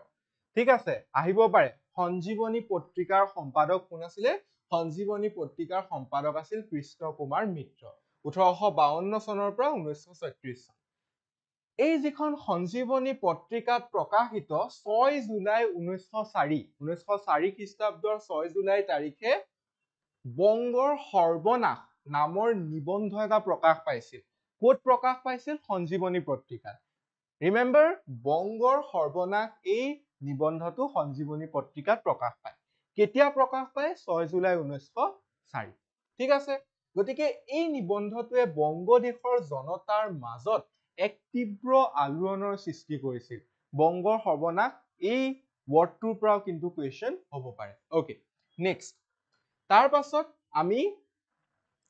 ঠিক আছে আহিব পাৰে সঞ্জীৱনী পত্ৰিকাৰ সম্পাদক কোন আছিলে সঞ্জীৱনী পত্ৰিকাৰ সম্পাদক আছিল কৃষ্ণ কুমাৰ মিত্ৰ 1852 চনৰ পৰা 1936 চন এই যিখন সঞ্জীৱনী পত্ৰিকাত প্ৰকাশিত 6 জুলাই 1904 খ্ৰীষ্টাব্দৰ 6 জুলাই তাৰিখে বংগৰ সৰ্বনাশ নামৰ নিবন্ধ এটা প্ৰকাশ পাইছিল ক'ত প্ৰকাশ পাইছিল সঞ্জীৱনী পত্ৰিকাত ৰিমেম্বাৰ বংগৰ সৰ্বনাশ এই নিবন্ধটো সঞ্জীৱনী পত্ৰিকাত প্ৰকাশ পায় কেতিয়া প্ৰকাশ পায় 6 জুলাই 1904 ঠিক আছে গতিকে এই নিবন্ধটোৱে বংগদেশৰ জনতাৰ মাজত এক তীব্ৰ আলোড়নৰ সৃষ্টি কৰিছিল বংগৰ সৰ্বনাশ এই ৱৰ্ডটোৰ পৰাও কিন্তু কুৱেশ্যন হ'ব পাৰে ওকে নেক্সট তাৰ পাছত আমি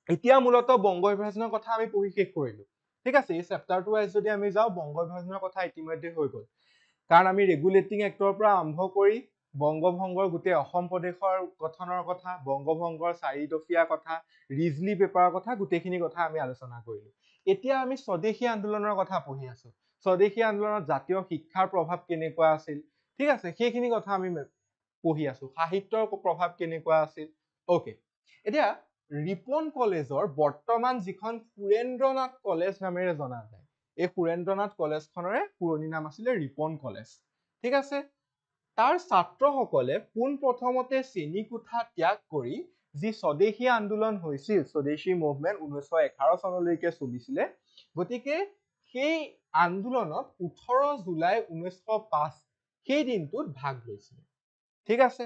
এতিয়া মূলত বংগ বিভাজনৰ কথা আমি পঢ়ি শেষ কৰিলো ঠিক আছে এই চেপ্টাৰটো ৱাইজ যদি আমি যাওঁ বংগ বিভাজনৰ কথা ইতিমধ্যে হৈ গ'ল কাৰণ আমি ৰেগুলেটিং এক্টৰ পৰা আৰম্ভ কৰি বংগভংগৰ গোটেই অসম প্ৰদেশৰ গঠনৰ কথা বংগভংগৰ 4 দফীয়া কথা ৰিজলি পেপাৰৰ কথা গোটেইখিনি কথা আমি আলোচনা কৰিলো এতিয়া আমি স্বদেশী আন্দোলনৰ কথা পঢ়ি আছো স্বদেশী আন্দোলনত জাতীয় শিক্ষাৰ প্ৰভাৱ কেনেকুৱা আছিল ঠিক আছে সেইখিনি কথা আমি পঢ়ি আছো সাহিত্যৰ প্ৰভাৱ কেনেকুৱা আছিল ওকে এতিয়া ৰিপন কলেজৰ বৰ্তমান যিখন সুৰেন্দ্ৰনাথ কলেজ নামেৰে জনা যায় এই সুৰেন্দ্ৰনাথ কলেজখনৰে পুৰণি নাম আছিলে ৰিপন কলেজ ঠিক আছে তাৰ ছাত্ৰসকলে পোন প্ৰথমতে শ্ৰেণীকোঠা ত্যাগ কৰি যি স্বদেশী আন্দোলন হৈছিল স্বদেশী মুভমেন্ট 1911 চনলৈকে চলিছিলে গতিকে সেই আন্দোলনত 18 জুলাই 1905 সেই দিনটোত ভাগ লৈছিল ঠিক আছে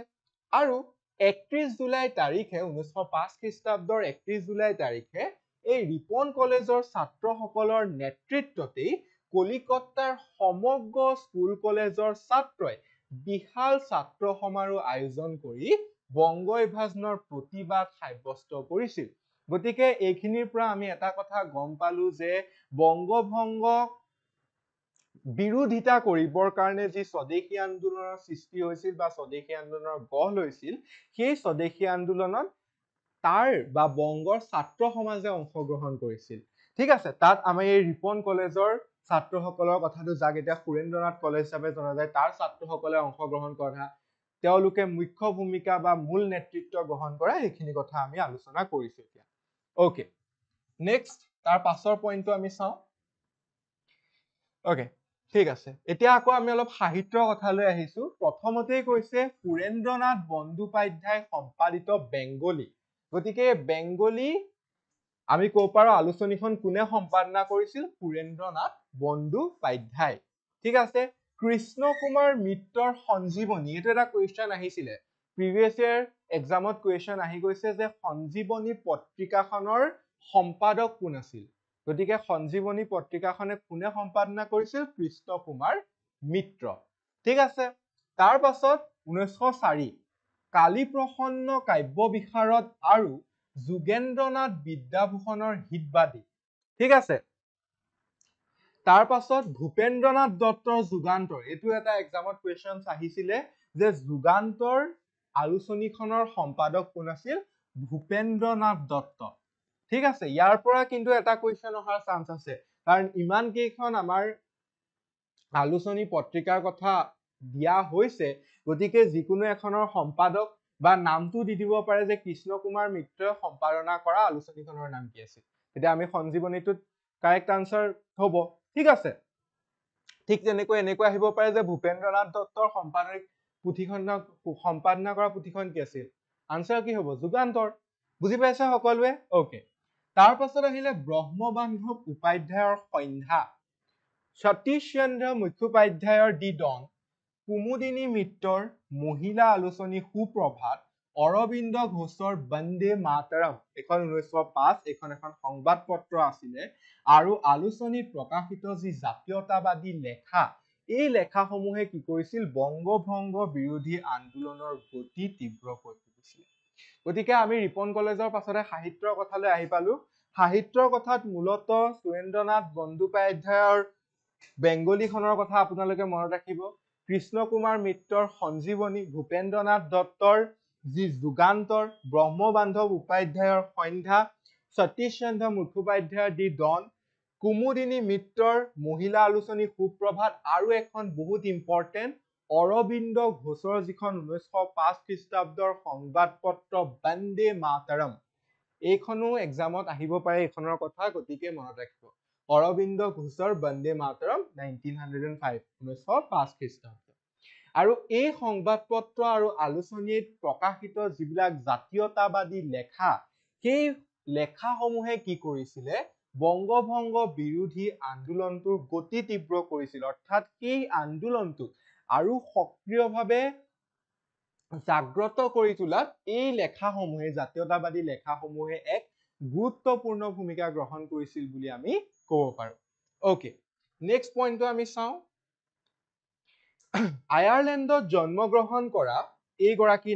আৰু 31 জুলাই তাৰিখে 1905 খ্ৰীষ্টাব্দৰ 31 জুলাই তাৰিখে এই ৰিপন কলেজৰ ছাত্ৰসকলৰ নেতৃত্বতেই কলিকতাৰ সমগ্ৰ স্কুল কলেজৰ ছাত্ৰই বিশাল ছাত্ৰ সমাৰোহ আয়োজন কৰি বংগ বিভাজনৰ প্ৰতিবাদ সাব্যস্ত কৰিছিল গতিকে এইখিনিৰ পৰা আমি এটা কথা গম পালো যে বংগভংগক বিৰোধিতা কৰিবৰ কাৰণে যি স্বদেশী আন্দোলনৰ সৃষ্টি হৈছিল বা স্বদেশী আন্দোলনৰ গঢ় লৈছিল সেই স্বদেশী আন্দোলনত তাৰ বা বংগৰ ছাত্ৰ সমাজে অংশগ্ৰহণ কৰিছিল ঠিক আছে তাত আমি এই ৰিপন কলেজৰ ছাত্ৰসকলৰ কথাটো যাক এতিয়া সুৰেন্দ্ৰনাথ কলেজ হিচাপে জনা যায় তাৰ ছাত্ৰসকলে অংশগ্ৰহণ কৰা তেওঁলোকে মুখ্য ভূমিকা বা মূল নেতৃত্ব গ্ৰহণ কৰা এইখিনি কথা আমি আলোচনা কৰিছো এতিয়া ওকে নেক্সট তাৰ পাছৰ পইণ্টটো আমি চাওঁ ওকে ঠিক আছে এতিয়া আকৌ আমি অলপ সাহিত্যৰ কথালৈ আহিছো প্ৰথমতেই কৈছে সুৰেন্দ্ৰনাথ বন্দ্যোপাধ্যায় সম্পাদিত বেংগলী গতিকে বেংগলী আমি ক'ব পাৰো আলোচনীখন কোনে সম্পাদনা কৰিছিল সুৰেন্দ্ৰনাথ বন্দ্যোপাধ্যায় ঠিক আছে কৃষ্ণ কুমাৰ মিত্ৰৰ সঞ্জীৱনী এইটো এটা কুৱেশ্যন আহিছিলে প্ৰিভিয়াছ ইয়াৰ এক্সামত কুৱেশ্যন আহি গৈছে যে সঞ্জীৱনী পত্ৰিকাখনৰ সম্পাদক কোন আছিল গতিকে সঞ্জীৱনী পত্ৰিকাখনে কোনে সম্পাদনা কৰিছিল কৃষ্ণ কুমাৰ মিত্ৰ ঠিক আছে তাৰ পাছত 1904 কালী প্ৰসন্ন কাব্য বিশাৰদ আৰু যোগেন্দ্ৰনাথ বিদ্যাভূষণৰ হিতবাদী ঠিক আছে তাৰ পাছত ভূপেন্দ্ৰনাথ দত্তৰ যুগান্তৰ এইটো এটা এক্সামত কুৱেশ্যন আহিছিলে যে যুগান্তৰ আলোচনীখনৰ সম্পাদক কোন আছিল ভূপেন্দ্ৰনাথ দত্ত ঠিক আছে, ইয়াৰ পৰা কিন্তু এটা কুৱেশ্যন অহাৰ চান্স আছে, কাৰণ ইমান কেইখন আমাৰ আলোচনী পত্ৰিকাৰ কথা দিয়া হৈছে, গতিকে যিকোনো এখনৰ সম্পাদক বা নামটো দি দিব পাৰে যে কৃষ্ণ কুমাৰ মিত্ৰই সম্পাদনা কৰা আলোচনীখনৰ নাম কি আছিল, তেতিয়া আমি সঞ্জীৱনীটোত কাৰেক্ট আনসাৰ হ'ব। ঠিক আছে, ঠিক তেনেকৈ এনেকৈ আহিব পাৰে যে ভূপেন্দ্ৰনাথ দত্তৰ সম্পাদনা কৰা পুথিখন কি আছিল, আনসাৰ কি হ'ব, যুগান্তৰ। বুজি পাইছে সকলোৱে? অকে, তাৰ পাছত আহিলে ব্ৰহ্মবান্ধৱ উপাধ্যায়ৰ সন্ধ্যা, সতীশ চন্দ্ৰ মুখোপাধ্যায়ৰ দি ডন, কুমুদিনী মিত্ৰৰ মহিলা আলোচনী সুপ্ৰভাত, অৰবিন্দ ঘোষৰ বন্দে মাতৰম, এখন 1905, এইখন এখন সংবাদ পত্ৰ আছিলে, আৰু আলোচনীত প্ৰকাশিত যি জাতীয়তাবাদী লেখা, এই লেখাসমূহে কি কৰিছিল, বংগভংগ বিৰোধী আন্দোলনৰ গতি তীব্ৰ কৰি তুলিছিল। গতিকে আমি ৰিপন কলেজৰ পাছতে সাহিত্যৰ কথালৈ আহি পালো। সাহিত্যৰ কথাত মূলতঃ সুৰেন্দ্ৰনাথ বন্দ্যোপাধ্যায়ৰ বেংগলীখনৰ কথা আপোনালোকে মনত ৰাখিব, কৃষ্ণ কুমাৰ মিত্ৰৰ সঞ্জীৱনী, ভূপেন্দ্ৰনাথ দত্তৰ যি যুগান্তৰ, ব্ৰহ্মবান্ধৱ উপাধ্যায়ৰ সন্ধ্যা, সতীশ চন্দ্ৰ মুখোপাধ্যায়ৰ দি ডন, কুমুদিনী মিত্ৰৰ মহিলা আলোচনী সুপ্ৰভাত, আৰু এখন বহুত ইম্পৰ্টেণ্ট অৰবিন্দ ঘোষৰ যিখন 1905 খ্ৰীষ্টাব্দৰ সংবাদ পত্ৰ বন্দে মাতৰম, এইখনো এক্সামত আহিব পাৰে এইখনৰ কথা, গতিকে মনত ৰাখিব, অৰবিন্দ ঘোষৰ বন্দে মাতৰম 1905 খ্ৰীষ্টাব্দ। আৰু এই সংবাদ পত্ৰ আৰু আলোচনীত প্ৰকাশিত যিবিলাক জাতীয়তাবাদী লেখা, সেই লেখাসমূহে কি কৰিছিলে, বংগভংগ বিৰোধী আন্দোলনটোৰ গতি তীব্ৰ কৰিছিল, অৰ্থাৎ সেই আন্দোলনটোক আৰু সক্ৰিয়ভাৱে জাগ্ৰত কৰি তোলাত এই লেখাসমূহে, জাতীয়তাবাদী লেখাসমূহে এক গুৰুত্বপূৰ্ণ ভূমিকা গ্ৰহণ কৰিছিল বুলি আমি ক'ব পাৰো। অকে, নেক্সট পইণ্টটো আমি চাওঁ। আয়াৰলেণ্ডত জন্মগ্ৰহণ কৰা এইগৰাকী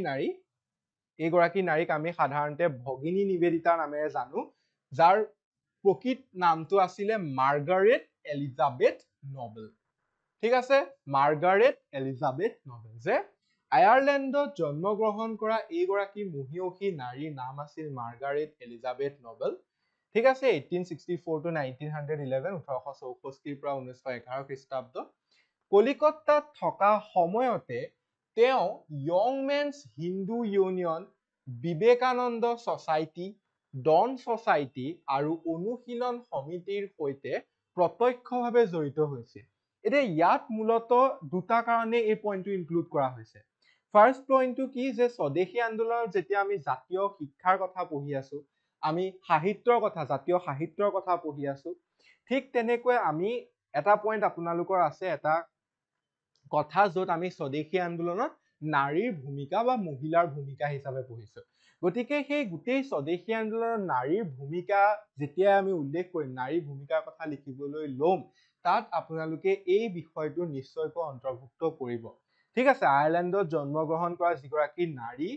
নাৰীক আমি সাধাৰণতে ভগিনী নিবেদিতা নামেৰে জানো, যাৰ প্ৰকৃত নামটো আছিলে মাৰ্গাৰেট এলিজাবেথ নবেল। ঠিক আছে, মাৰ্গাৰেট এলিজাবেথ নবেল। যে আয়াৰলেণ্ডত জন্মগ্ৰহণ কৰা এইগৰাকী মহিয়সী নাৰীৰ নাম আছিল মাৰ্গাৰেট এলিজাবেথ নবেল। ঠিক আছে, 1864 to 1911, 1864 পৰা 1911 খ্ৰীষ্টাব্দ। কলিকতাত থকা সময়তে তেওঁ young men's Hindu union, Vivekananda society, dawn society আৰু অনুশীলন সমিতিৰ সৈতে প্ৰত্যক্ষভাৱে জড়িত হৈছিল। এতিয়া ইয়াত মূলতঃ দুটা কাৰণে এই পইণ্টটো ইনক্লুড কৰা হৈছে। ফাৰ্ষ্ট পইণ্টটো কি, যে স্বদেশী আন্দোলনত যেতিয়া আমি জাতীয় শিক্ষাৰ কথা পঢ়ি আছো, আমি সাহিত্যৰ কথা, জাতীয় সাহিত্যৰ কথা পঢ়ি আছো, ঠিক তেনেকৈ আমি এটা পইণ্ট আপোনালোকৰ আছে, এটা কথা য'ত আমি স্বদেশী আন্দোলনত নাৰীৰ ভূমিকা বা মহিলাৰ ভূমিকা হিচাপে পঢ়িছো। গতিকে সেই গোটেই স্বদেশী আন্দোলনৰ নাৰীৰ ভূমিকা যেতিয়া আমি উল্লেখ কৰিম, নাৰীৰ ভূমিকাৰ কথা লিখিবলৈ ল'ম, তাত আপোনালোকে এই বিষয়টো নিশ্চয়কৈ অন্তৰ্ভুক্ত কৰিব। ঠিক আছে, আয়াৰলেণ্ডত জন্মগ্ৰহণ কৰা যিগৰাকী নাৰী,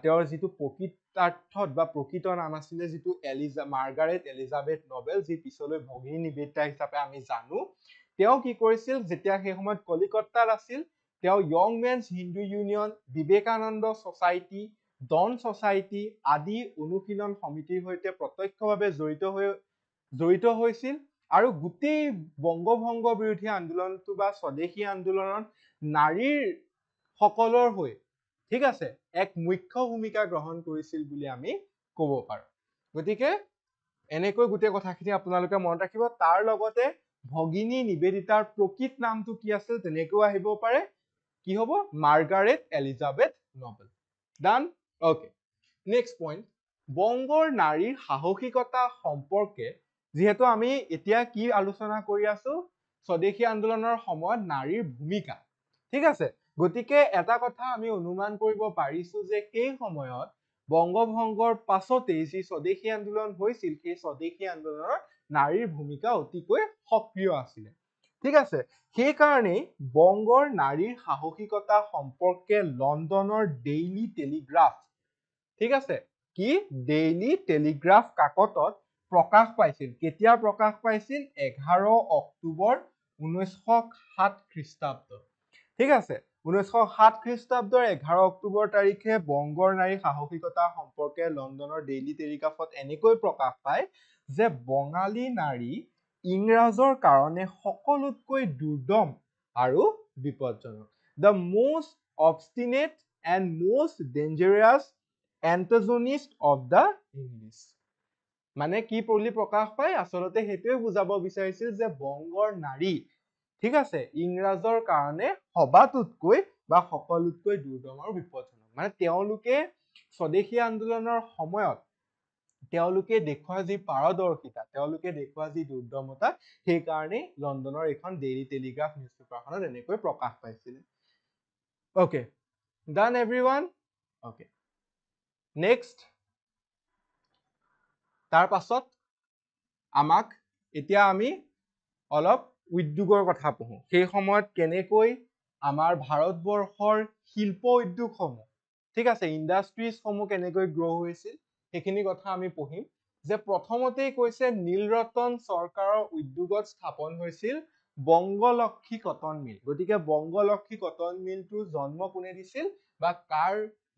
তেওঁৰ যিটো প্ৰকৃতাৰ্থত বা প্ৰকৃত নাম আছিলে যিটো মাৰ্গাৰেট এলিজাবেথ নবেল, যি পিছলৈ ভগিনী নিবেদিতা হিচাপে আমি জানো, তেওঁ কি কৰিছিল, যেতিয়া সেই সময়ত কলিকতাত আছিল, তেওঁ young men's Hindu union, Vivekananda society, dawn society আদি অনুশীলন সমিতিৰ সৈতে প্ৰত্যক্ষভাৱে জড়িত হৈছিল, আৰু গোটেই বংগভংগ বিৰোধী আন্দোলনটো বা স্বদেশী আন্দোলনত নাৰীৰ সকলৰ হৈ, ঠিক আছে, এক মুখ্য ভূমিকা গ্ৰহণ কৰিছিল বুলি আমি ক'ব পাৰো। গতিকে এনেকৈ গোটেই কথাখিনি আপোনালোকে মনত ৰাখিব। তাৰ লগতে ভগিনী নিবেদিতাৰ প্ৰকৃত নামটো কি আছিল তেনেকৈ আহিব পাৰে, কি হ'ব, মাৰ্গাৰেট এলিজাবেথ নবেল। ডান? অকে, নেক্সট পইণ্ট, বংগৰ নাৰীৰ সাহসিকতা সম্পৰ্কে, যিহেতু আমি এতিয়া কি আলোচনা কৰি আছো, স্বদেশী আন্দোলনৰ সময়ত নাৰীৰ ভূমিকা। ঠিক আছে, গতিকে এটা কথা আমি অনুমান কৰিব পাৰিছো যে সেই সময়ত বংগভংগৰ পাছতেই যি স্বদেশী আন্দোলন হৈছিল, সেই স্বদেশী আন্দোলনৰ নাৰীৰ ভূমিকা অতিকৈ সক্ৰিয় আছিলে। ঠিক আছে, সেইকাৰণেই বংগৰ নাৰীৰ সাহসিকতা সম্পৰ্কে লণ্ডনৰ ডেইলি টেলিগ্ৰাফ, ঠিক আছে, কি ডেইলি টেলিগ্ৰাফ কাকতত প্ৰকাশ পাইছিল। কেতিয়া প্ৰকাশ পাইছিল? 11 অক্টোবৰ 1907 খ্ৰীষ্টাব্দ। ঠিক আছে, 1907 খ্ৰীষ্টাব্দৰ 11 অক্টোবৰ তাৰিখে বংগৰ নাৰী সাহসিকতা সম্পৰ্কে লণ্ডনৰ ডেইলি টেলিগ্ৰাফত এনেকৈ প্ৰকাশ পায় যে বঙালী নাৰী ইংৰাজৰ কাৰণে সকলোতকৈ দুৰ্দম আৰু বিপদজনক। The most obstinate and most dangerous antagonist of the English। মানে কি বুলি প্ৰকাশ পায়, আচলতে সেইটোৱে বুজাব বিচাৰিছিল যে বংগৰ নাৰী, ঠিক আছে, ইংৰাজৰ কাৰণে সবাতোতকৈ বা সকলোতকৈ দুৰ্দম আৰু বিপদজনক। মানে তেওঁলোকে স্বদেশী আন্দোলনৰ সময়ত তেওঁলোকে দেখুওৱা যি পাৰদৰ্শিতা, তেওঁলোকে দেখুওৱা যি দুৰ্দমতা, সেইকাৰণে লণ্ডনৰ এখন ডেইলি টেলিগ্ৰাফ নিউজ পেপাৰখনত এনেকৈ প্ৰকাশ পাইছিল। অকে, ডান এভৰিৱান। অকে, নেক্সট, তাৰ পাছত আমাক এতিয়া আমি অলপ উদ্যোগৰ কথা পঢ়ো। সেই সময়ত কেনেকৈ আমাৰ ভাৰতবৰ্ষৰ শিল্প উদ্যোগসমূহ, ঠিক আছে, ইণ্ডাষ্ট্ৰিজসমূহ কেনেকৈ গ্ৰ' হৈছিল সেইখিনি কথা আমি পঢ়িম। যে প্ৰথমতেই কৈছে নীলৰতন চৰকাৰৰ উদ্যোগত স্থাপন হৈছিল বংগলক্ষী কটন মিল। গতিকে বংগলক্ষী কটন মিলটোৰ জন্ম কোনে দিছিল বা কাৰ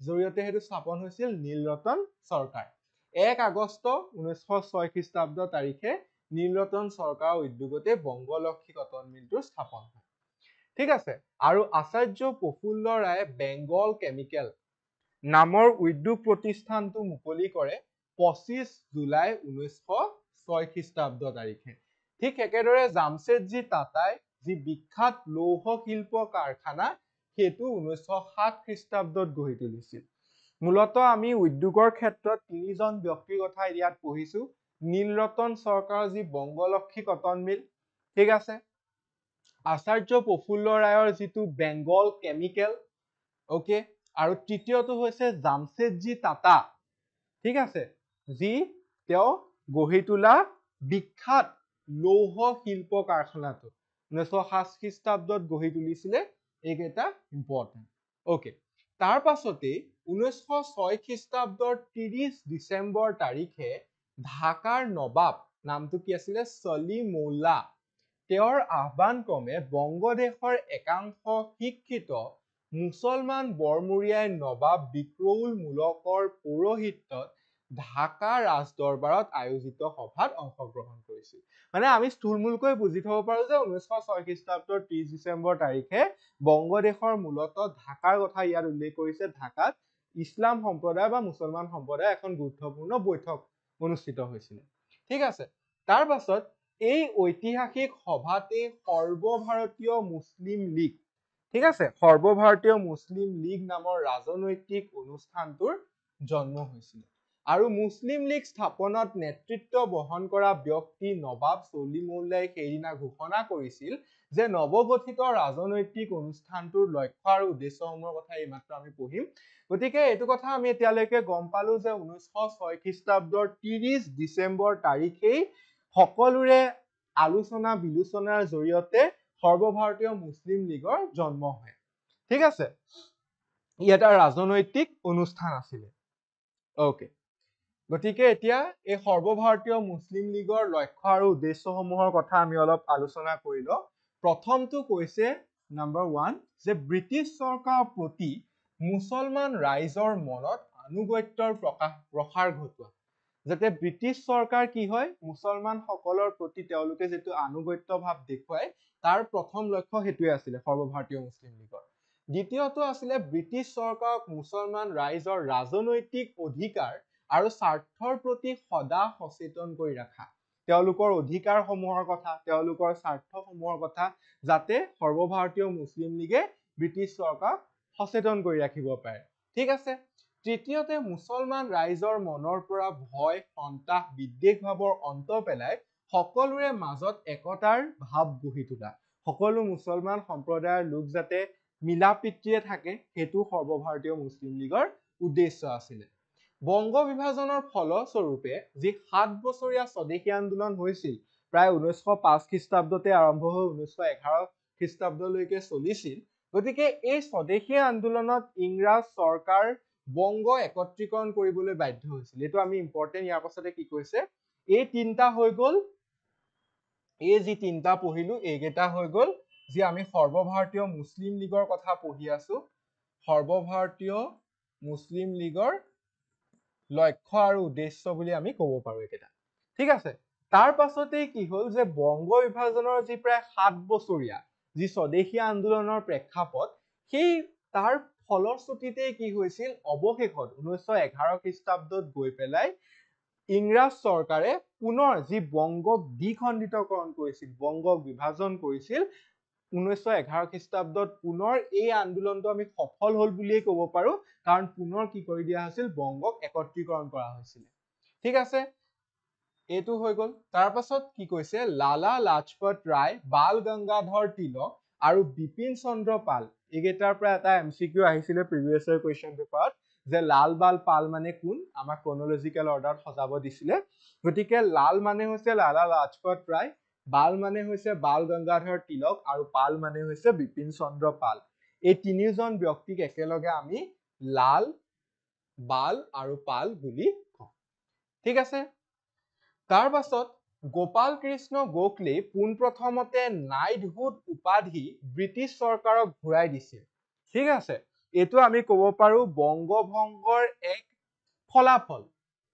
জৰিয়তে সেইটো স্থাপন হৈছিল? নীলৰতন চৰকাৰ। 1 আগষ্ট 1906 খ্ৰীষ্টাব্দ তাৰিখে নীলৰতন চৰকাৰৰ উদ্যোগতে বংগলক্ষী কটন মিলটো স্থাপন হয়, ঠিক আছে। আৰু আচাৰ্য প্ৰফুল্ল ৰায়ে বেংগল কেমিকেল নামৰ উদ্যোগ প্ৰতিষ্ঠানটো মুকলি কৰে 25 জুলাই 1906 খ্ৰীষ্টাব্দ তাৰিখে। ঠিক একেদৰে জামছেদজী টাটাই যি বিখ্যাত লৌহ শিল্প কাৰখানা, সেইটো 1907 খ্ৰীষ্টাব্দত গঢ়ি তুলিছিল। মূলত আমি উদ্যোগৰ ক্ষেত্ৰত 3জন ব্যক্তিৰ কথা ইয়াত পঢ়িছো। নীলৰতন চৰকাৰৰ যি বংগলক্ষী কটন মিল, ঠিক আছে, আচাৰ্য প্ৰফুল্ল ৰায়ৰ যিটো বেংগল কেমিকেল, অকে, আৰু তৃতীয়টো হৈছে জামছেদজী টাটা, ঠিক আছে, যি তেওঁ গঢ়ি তোলা বিখ্যাত লৌহ শিল্প কাৰখানাটো 1907 খ্ৰীষ্টাব্দত গঢ়ি তুলিছিলে। এইকেইটা ইম্পৰ্টেণ্ট। অকে, তাৰ পাছতেই 1906 খ্ৰীষ্টাব্দৰ 30 ডিচেম্বৰ তাৰিখে ঢাকাৰ নবাব, নামটো কি আছিলে? সলিমুল্লাহ, তেওঁৰ আহ্বান ক্ৰমে বংগদেশৰ একাংশ শিক্ষিত মুছলমান বৰমূৰীয়াই নবাব বিক্ৰউল মুলকৰ পৌৰোহিত্যত ঢাকা ৰাজদৰবাৰত আয়োজিত সভাত অংশগ্ৰহণ কৰিছিল। মানে আমি স্থূলমূলকৈ বুজি থব পাৰো যে 1906 খ্ৰীষ্টাব্দৰ 30 ডিচেম্বৰ তাৰিখে বংগদেশৰ মূলত ঢাকাৰ কথা ইয়াত উল্লেখ কৰিছে। ঢাকাত ইছলাম সম্প্ৰদায় বা মুছলমান সম্প্ৰদায় এখন গুৰুত্বপূৰ্ণ বৈঠক অনুষ্ঠিত হৈছিল, ঠিক আছে। তাৰ পাছত এই ঐতিহাসিক সভাতেই সৰ্বভাৰতীয় মুছলিম লীগ, ঠিক আছে, সৰ্বভাৰতীয় মুছলিম লীগ নামৰ ৰাজনৈতিক অনুষ্ঠানটোৰ জন্ম হৈছিল। আৰু মুছলিম লীগ স্থাপনত নেতৃত্ব বহন কৰা ব্যক্তি নবাব সলিমুল্লাহই সেইদিনা ঘোষণা কৰিছিল যে নৱগঠিত ৰাজনৈতিক অনুষ্ঠানটোৰ লক্ষ্য আৰু উদ্দেশ্যসমূহৰ কথা এইমাত্ৰ আমি পঢ়িম। গতিকে এইটো কথা আমি এতিয়ালৈকে গম পালো যে 1906 খ্ৰীষ্টাব্দৰ 30 ডিচেম্বৰ তাৰিখেই সকলোৰে আলোচনা বিলোচনাৰ জৰিয়তে সৰ্বভাৰতীয় মুছলিম লীগৰ জন্ম হয়, ঠিক আছে। ই এটা ৰাজনৈতিক অনুষ্ঠান আছিলে। অকে, গতিকে এতিয়া এই সৰ্বভাৰতীয় মুছলিম লীগৰ লক্ষ্য আৰু উদ্দেশ্যসমূহৰ কথা আমি অলপ আলোচনা কৰি লওঁ। প্ৰথমটো কৈছে নম্বৰ 1 যে ব্ৰিটিছ চৰকাৰৰ প্ৰতি মুছলমান ৰাইজৰ মনত আনুগত্যৰ প্ৰসাৰ ঘটোৱা। যাতে ব্ৰিটিছ চৰকাৰ কি হয়, মুছলমান সকলৰ প্ৰতি তেওঁলোকে যিটো আনুগত্য ভাৱ দেখুৱায়, তাৰ প্ৰথম লক্ষ্য সেইটোৱে আছিলে সৰ্বভাৰতীয় মুছলিম লীগৰ। দ্বিতীয়টো আছিলে ব্ৰিটিছ চৰকাৰক মুছলমান ৰাইজৰ ৰাজনৈতিক অধিকাৰ আৰু স্বাৰ্থৰ প্ৰতি সদা সচেতন কৰি ৰখা। তেওঁলোকৰ অধিকাৰসমূহৰ কথা, তেওঁলোকৰ স্বাৰ্থসমূহৰ কথা যাতে সৰ্বভাৰতীয় মুছলিম লীগে ব্ৰিটিছ চৰকাৰক সচেতন কৰি ৰাখিব পাৰে, ঠিক আছে। তৃতীয়তে মুছলমান ৰাইজৰ মনৰ পৰা ভয়, সন্তাস, বিদ্বেষ ভাৱৰ অন্ত পেলাই সকলোৰে মাজত একতাৰ ভাৱ গঢ়ি তোলা। সকলো মুছলমান সম্প্ৰদায়ৰ লোক যাতে মিলা প্ৰীতিৰে থাকে, সেইটো সৰ্বভাৰতীয় মুছলিম লীগৰ উদ্দেশ্য আছিলে। বংগ বিভাজনৰ ফলস্বৰূপে যি 7 বছৰীয়া স্বদেশী আন্দোলন হৈছিল, প্ৰায় 1905 খ্ৰীষ্টাব্দতে আৰম্ভ হৈ 1911 খ্ৰীষ্টাব্দলৈকে চলিছিল। গতিকে এই স্বদেশী আন্দোলনত ইংৰাজ চৰকাৰ বংগ একত্ৰীকৰণ কৰিবলৈ বাধ্য হৈছিল। এইটো আমি ইম্পৰ্টেণ্ট, ইয়াৰ পাছতে কি কৈছে, এই তিনিটা হৈ গ'ল, এই যি তিনিটা পঢ়িলো এইকেইটা হৈ গ'ল যি আমি সৰ্বভাৰতীয় মুছলিম লীগৰ কথা পঢ়ি আছো সৰ্বভাৰতীয় মুছলিম লীগৰ লক্ষ্য আৰু উদ্দেশ্য বুলি আমি ক'ব পাৰো একেটা ঠিক আছে তাৰ পাছতেই কি হ'ল যে বংগ বিভাজনৰ যি প্ৰায় 7 বছৰীয়া যি স্বদেশী আন্দোলনৰ প্ৰেক্ষাপট সেই তাৰ ফলশ্ৰুতিতে কি হৈছিল অৱশেষত 1911 খ্ৰীষ্টাব্দত গৈ পেলাই ইংৰাজ চৰকাৰে পুনৰ যি বংগক দ্বিখণ্ডিতকৰণ কৰিছিল বংগক বিভাজন কৰিছিল 1911 খ্ৰীষ্টাব্দত পুনৰ এই আন্দোলনটো আমি সফল হ'ল বুলিয়ে ক'ব পাৰো কাৰণ পুনৰ কি কৰি দিয়া হৈছিল বংগক একত্ৰীকৰণ কৰা হৈছিল ঠিক আছে এইটো হৈ গ'ল তাৰ পাছত কি কৈছে লালা লাজপত ৰায় বাল গংগাধৰ তিলক আৰু বিপিন চন্দ্ৰ পাল এইকেইটাৰ পৰা এটা এমচিকিউ আহিছিলে প্ৰিভিয়াছ ইয়াৰ কুৱেশ্যন পেপাৰত যে লাল বাল পাল মানে কোন আমাক ক্ৰনলজিক্যাল অৰ্ডাৰত সজাব দিছিলে গতিকে লাল মানে হৈছে লালা লাজপত ৰায় বাল মানে হৈছে বাল গংগাধৰ তিলক আৰু পাল মানে হৈছে বিপিন চন্দ্ৰ পাল এই তিনিজন ব্যক্তিক একেলগে আমি লাল বাল আৰু পাল বুলি কওঁ ঠিক আছে তাৰ পাছত গোপাল কৃষ্ণ গোখলে পোনপ্ৰথমতে নাইটহুড উপাধি ব্ৰিটিছ চৰকাৰক ঘূৰাই দিছিল ঠিক আছে এইটো আমি ক'ব পাৰো বংগভংগৰ এক ফলাফল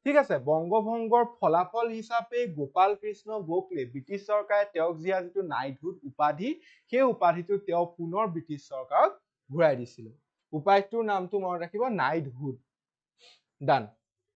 ঠিক আছে বংগভংগৰ ফলাফল হিচাপে গোপাল কৃষ্ণ গোখলে ব্ৰিটিছ চৰকাৰে তেওঁক দিয়া যিটো নাইটহুড উপাধি সেই উপাধিটো তেওঁ পুনৰ ব্ৰিটিছ চৰকাৰক ঘূৰাই দিছিল উপাধিটোৰ নামটো মনত ৰাখিব নাইটহুড ডান